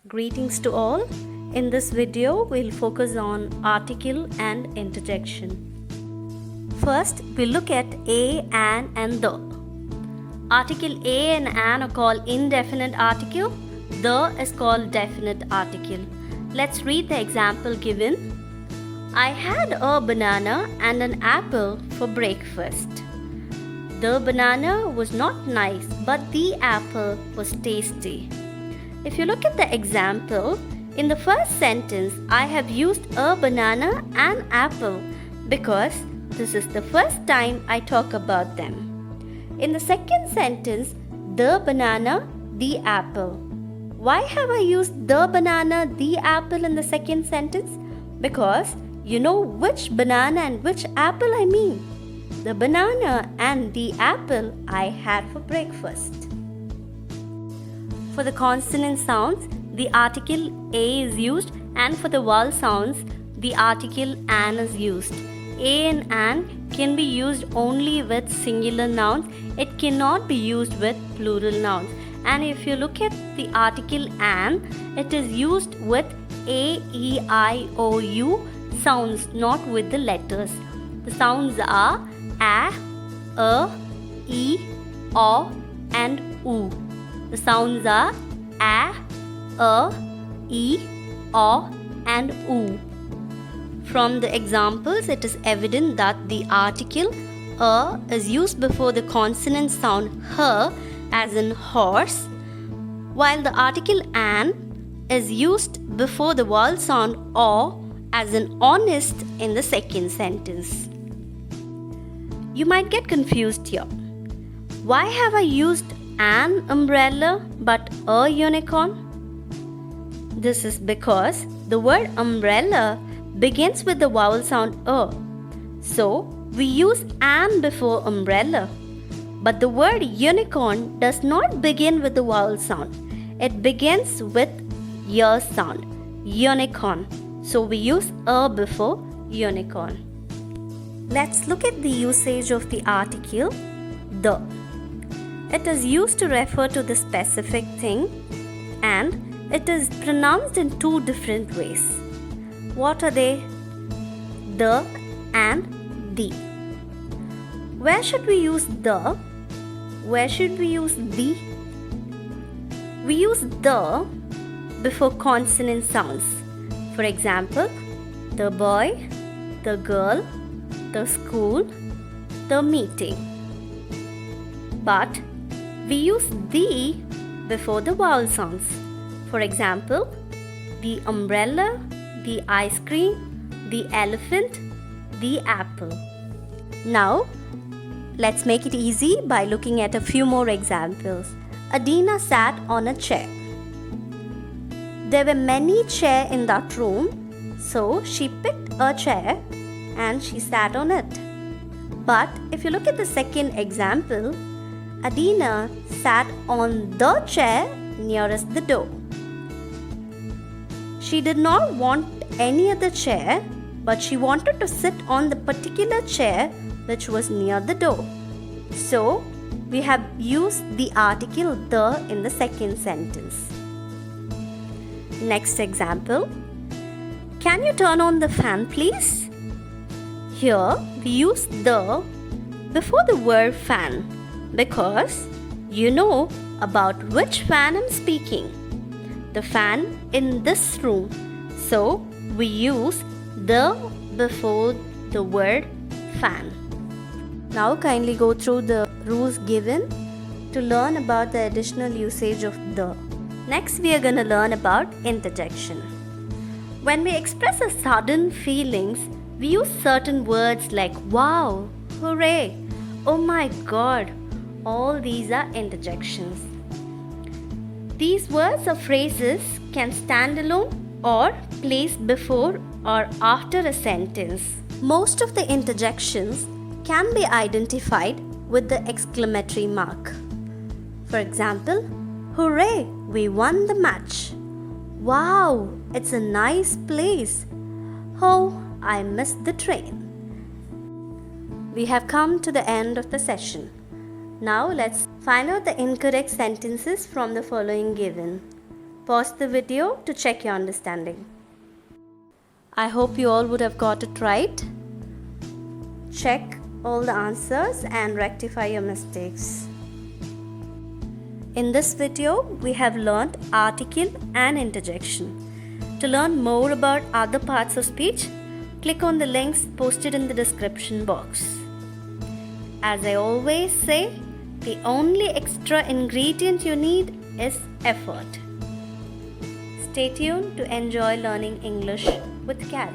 Greetings to all. In this video, we'll focus on article and interjection. First, we'll look at a, an and the. Article a and an are called indefinite article. The is called definite article. Let's read the example given. I had a banana and an apple for breakfast. The banana was not nice, but the apple was tasty. If you look at the example, in the first sentence, I have used a banana and apple because this is the first time I talk about them. In the second sentence, the banana, the apple. Why have I used the banana, the apple in the second sentence? Because you know which banana and which apple I mean. The banana and the apple I had for breakfast. For the consonant sounds, the article a is used, and for the vowel sounds, the article an is used. A and an can be used only with singular nouns. It cannot be used with plural nouns. And if you look at the article an, it is used with a, e, I, o, u sounds, not with the letters. The sounds are a, e, o, and u. The sounds are a, e, o, and u. From the examples, it is evident that the article a is used before the consonant sound h, as in horse, while the article an is used before the vowel sound o, as in honest, in the second sentence. You might get confused here. Why have I used an umbrella but a unicorn? This is because the word umbrella begins with the vowel sound a. So we use an before umbrella. But the word unicorn does not begin with the vowel sound. It begins with y sound, unicorn. So we use a before unicorn. Let's look at the usage of the article the. It is used to refer to the specific thing, and it is pronounced in two different ways. What are they? The and the. Where should we use the? Where should we use the? We use the before consonant sounds. For example, the boy, the girl, the school, the meeting. But we use the before the vowel sounds. For example, the umbrella, the ice cream, the elephant, the apple. Now, let's make it easy by looking at a few more examples. Adina sat on a chair. There were many chairs in that room, so she picked a chair and she sat on it. But if you look at the second example, Adina sat on the chair nearest the door. She did not want any other chair, but she wanted to sit on the particular chair which was near the door. So, we have used the article the in the second sentence. Next example. Can you turn on the fan, please? Here, we use the before the word fan because you know about which fan I'm speaking. The fan in this room. So, we use the before the word fan. Now, kindly go through the rules given to learn about the additional usage of the. Next, we are going to learn about interjection. When we express a sudden feelings, we use certain words like wow, hooray, oh my god. All these are interjections. These words or phrases can stand alone or placed before or after a sentence. Most of the interjections can be identified with the exclamatory mark. For example, hooray, we won the match. Wow, it's a nice place. Oh, I missed the train. We have come to the end of the session. Now let's find out the incorrect sentences from the following given. Pause the video to check your understanding. I hope you all would have got it right. Check all the answers and rectify your mistakes. In this video, we have learned article and interjection. To learn more about other parts of speech, click on the links posted in the description box. As I always say, the only extra ingredient you need is effort. Stay tuned to enjoy learning English with Cal.